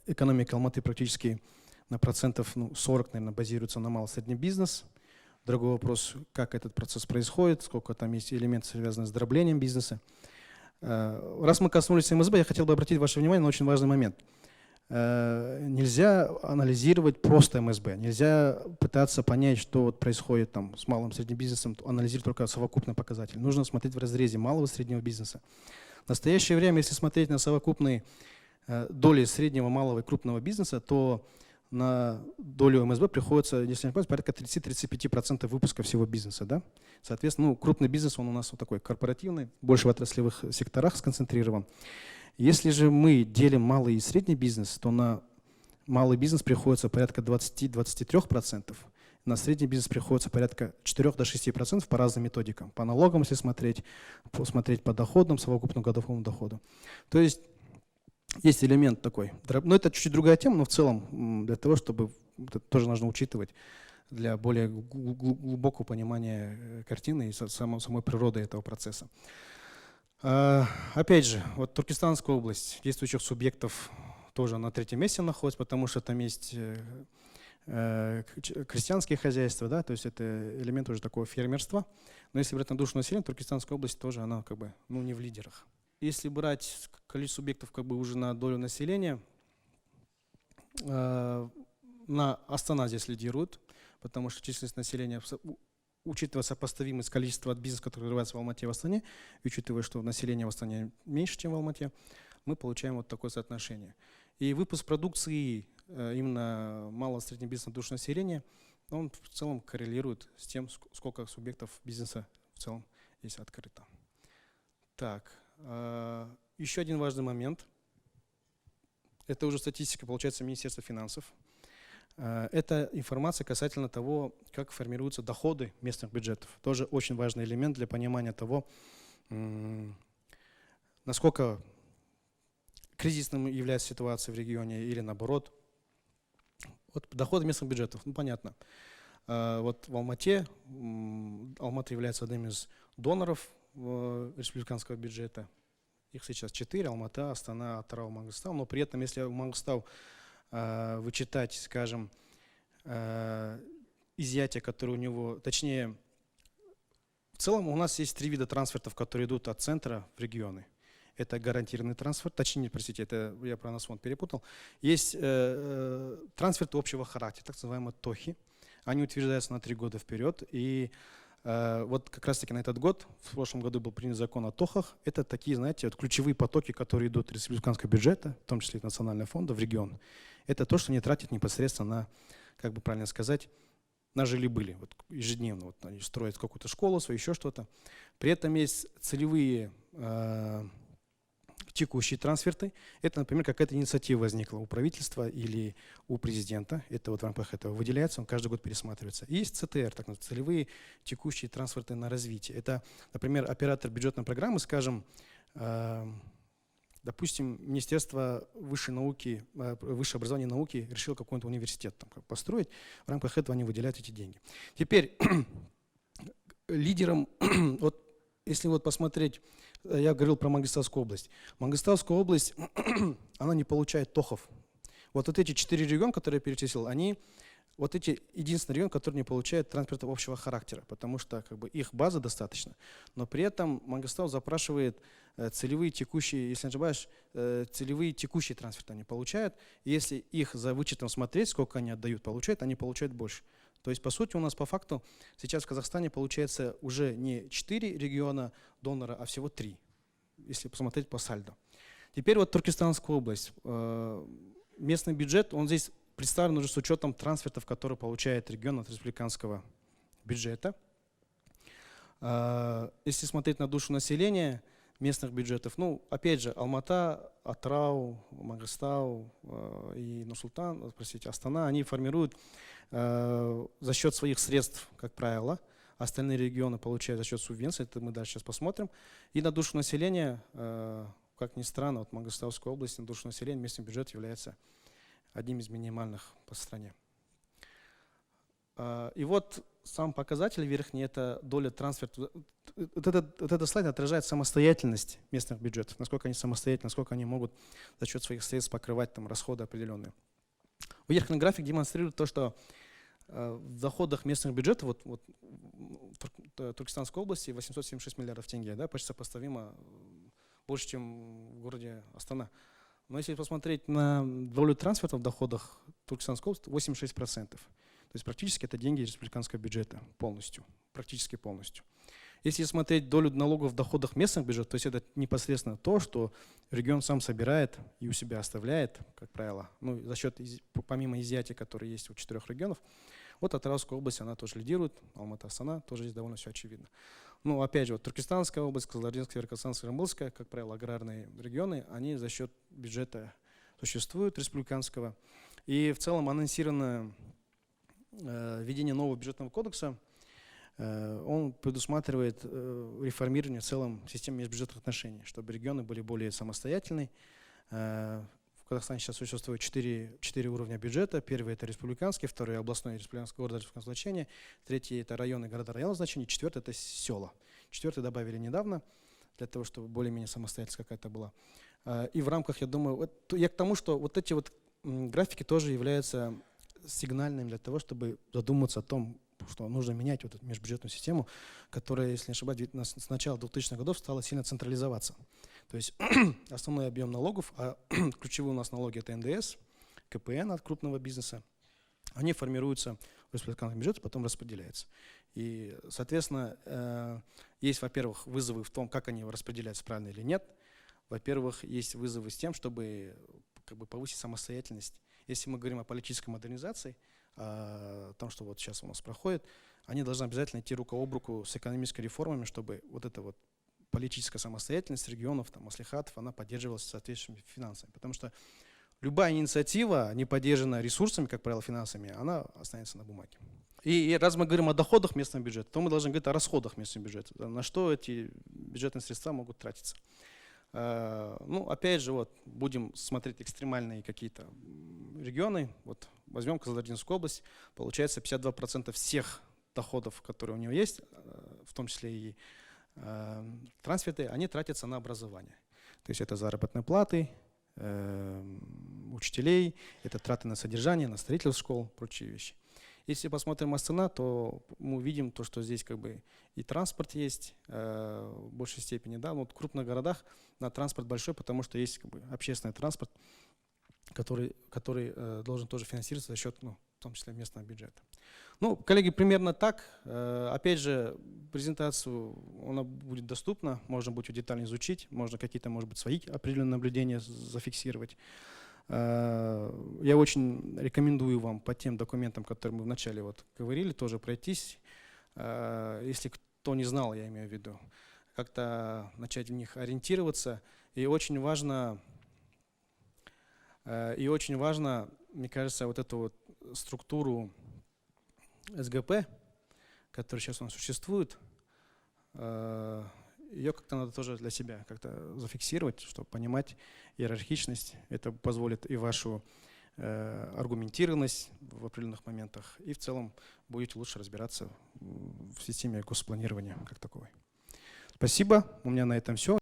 экономика Алматы практически на процентов 40, наверное, базируется на малый и средний бизнес. Другой вопрос, как этот процесс происходит, сколько там есть элементов, связанных с дроблением бизнеса. Раз мы коснулись МСБ, я хотел бы обратить ваше внимание на очень важный момент. Нельзя анализировать просто МСБ, нельзя пытаться понять, что вот происходит там с малым и средним бизнесом, анализировать только совокупный показатель. Нужно смотреть в разрезе малого и среднего бизнеса. В настоящее время, если смотреть на совокупные доли среднего, малого и крупного бизнеса, то на долю МСБ приходится, если не ошибаюсь, порядка 30-35% выпуска всего бизнеса. Да? Соответственно, крупный бизнес, он у нас вот такой корпоративный, больше в отраслевых секторах сконцентрирован. Если же мы делим малый и средний бизнес, то на малый бизнес приходится порядка 20-23%, на средний бизнес приходится порядка 4-6% по разным методикам. По налогам, если смотреть по доходам, совокупному годовому доходу. То есть элемент такой. Но это чуть-чуть другая тема, но в целом для того, чтобы это тоже нужно учитывать для более глубокого понимания картины и самой природы этого процесса. Опять же, вот Туркестанская область, действующих субъектов тоже на 3-м месте находится, потому что там есть крестьянские хозяйства, да, то есть это элемент уже такого фермерства. Но если брать на душу населения, Туркестанская область тоже, она как бы, ну, не в лидерах. Если брать количество субъектов как бы уже на долю населения, Астана здесь лидирует, потому что численность населения, учитывая сопоставимость количества от бизнеса, который развивается в Алмате и в Астане, и учитывая, что население в Астане меньше, чем в Алмате, мы получаем вот такое соотношение. И выпуск продукции именно малого и среднего бизнеса на душу населения, он в целом коррелирует с тем, сколько субъектов бизнеса в целом здесь открыто. Так, еще один важный момент. Это уже статистика, получается, Министерства финансов. Это информация касательно того, как формируются доходы местных бюджетов. Тоже очень важный элемент для понимания того, насколько кризисным является ситуация в регионе или наоборот. Вот доходы местных бюджетов, ну понятно. Вот в Алмате, Алмата является одним из доноров республиканского бюджета. Их сейчас 4, Алмата, Астана, Атырау, Мангыстау. Но при этом, если Мангыстау вычитать, скажем, изъятия, которые у него, точнее, в целом у нас есть 3 вида трансфертов, которые идут от центра в регионы. Это гарантированный трансфер, точнее, простите, это я про Насфонд перепутал. Есть трансферты общего характера, так называемые ТОХи. Они утверждаются на 3 года вперед. И вот как раз-таки на этот год, в прошлом году был принят закон о ТОХах. Это такие, знаете, вот ключевые потоки, которые идут из республиканского бюджета, в том числе и национального фонда, в регион. Это то, что они тратят непосредственно на, как бы правильно сказать, на жили-были. Вот ежедневно вот они строят какую-то школу, свою еще что-то. При этом есть целевые текущие трансферты. Это, например, какая-то инициатива возникла у правительства или у президента. Это вот в рамках этого выделяется, он каждый год пересматривается. И есть ЦТР, так называемые целевые текущие трансферты на развитие. Это, например, оператор бюджетной программы, скажем, допустим, Министерство высшей науки, высшего образования и науки решило какой-то университет там, построить. В рамках этого они выделяют эти деньги. Теперь лидером, вот, если вот посмотреть, я говорил про Мангыстаускую область. Мангыстауская область, она не получает ТОХов. Вот эти 4 региона, которые я перечислил, они вот эти единственный регион, который не получает трансферта общего характера, потому что как бы их база достаточно, но при этом Мангыстау запрашивает целевые текущие, если не ошибаюсь, целевые текущие трансферты они получают. И если их за вычетом смотреть, сколько они отдают, получают, они получают больше. То есть, по сути, у нас по факту сейчас в Казахстане получается уже не 4 региона донора, а всего 3, если посмотреть по сальдо. Теперь вот Туркестанская область. Местный бюджет, он здесь представлен уже с учетом трансфертов, которые получает регион от республиканского бюджета. Если смотреть на душу населения местных бюджетов, ну, опять же, Алмата, Атырау, Мангыстау и Нур-Султан, простите, Астана, они формируют за счет своих средств, как правило. Остальные регионы получают за счет субвенций, это мы дальше сейчас посмотрим. И на душу населения, как ни странно, вот Мангыстауской области на душу населения местный бюджет является одним из минимальных по стране. И вот сам показатель верхний – это доля трансферта. Вот этот слайд отражает самостоятельность местных бюджетов, насколько они самостоятельны, насколько они могут за счет своих средств покрывать там расходы определенные. Верхний график демонстрирует то, что в доходах местных бюджетов, вот Туркестанской области 876 миллиардов тенге, да, почти сопоставимо больше, чем в городе Астана. Но если посмотреть на долю трансфертов в доходах Туркестанской области, 86%. То есть практически это деньги республиканского бюджета полностью, практически полностью. Если смотреть долю налогов в доходах местных бюджетов, то есть это непосредственно то, что регион сам собирает и у себя оставляет, как правило, ну, за счет, помимо изъятия, которые есть у 4 регионов, вот Атырауская область, она тоже лидирует, Алмата, Астана, тоже здесь довольно все очевидно. Ну, опять же, вот Туркестанская область, Кызылординская, Верхостанская, Жамбылская, как правило, аграрные регионы, они за счет бюджета существуют, республиканского. И в целом анонсировано введение нового бюджетного кодекса. Он предусматривает реформирование в целом системы межбюджетных отношений, чтобы регионы были более самостоятельны. В Казахстане сейчас существует 4 уровня бюджета. Первый – это республиканский, второй – областной республиканский город республиканского значения, третий – это районы, города районного значения, четвертый – это села. Четвертый добавили недавно, для того, чтобы более-менее самостоятельность какая-то была. И в рамках, я думаю, я к тому, что вот эти вот графики тоже являются сигнальным для того, чтобы задуматься о том, что нужно менять вот эту межбюджетную систему, которая, если не ошибаюсь, с начала 2000-х годов стала сильно централизоваться. То есть основной объем налогов, а ключевые у нас налоги – это НДС, КПН от крупного бизнеса, они формируются в республиканском бюджете, потом распределяются. И, соответственно, есть, во-первых, вызовы в том, как они распределяются, правильно или нет. Во-первых, есть вызовы с тем, чтобы как бы повысить самостоятельность. Если мы говорим о политической модернизации, о том, что вот сейчас у нас проходит, они должны обязательно идти рука об руку с экономическими реформами, чтобы вот эта вот политическая самостоятельность регионов, там, маслихатов, она поддерживалась соответствующими финансами. Потому что любая инициатива, не поддержанная ресурсами, как правило, финансами, она останется на бумаге. И раз мы говорим о доходах местного бюджета, то мы должны говорить о расходах местного бюджета. На что эти бюджетные средства могут тратиться. Ну, опять же, вот, будем смотреть экстремальные какие-то регионы. Вот, возьмем Кызылординскую область. Получается, 52% всех доходов, которые у него есть, в том числе и трансферты, они тратятся на образование. То есть это заработные платы учителей, это траты на содержание, на строительство школ, прочие вещи. Если посмотрим Астана, то мы увидим то, что здесь как бы и транспорт есть в большей степени. Да? Но вот в крупных городах на транспорт большой, потому что есть как бы общественный транспорт, который должен тоже финансироваться за счет, ну, в том числе местного бюджета. Ну, коллеги, примерно так. Опять же, презентацию, она будет доступна, можно будет ее детально изучить, можно какие-то, может быть, свои определенные наблюдения зафиксировать. Я очень рекомендую вам по тем документам, которые мы вначале вот говорили, тоже пройтись. Если кто не знал, я имею в виду, как-то начать в них ориентироваться. И очень важно, мне кажется, вот эту вот структуру СГП, которая сейчас у нас существует, ее как-то надо тоже для себя как-то зафиксировать, чтобы понимать иерархичность. Это позволит и вашу аргументированность в определенных моментах, и в целом будете лучше разбираться в системе госпланирования как таковой. Спасибо, у меня на этом все.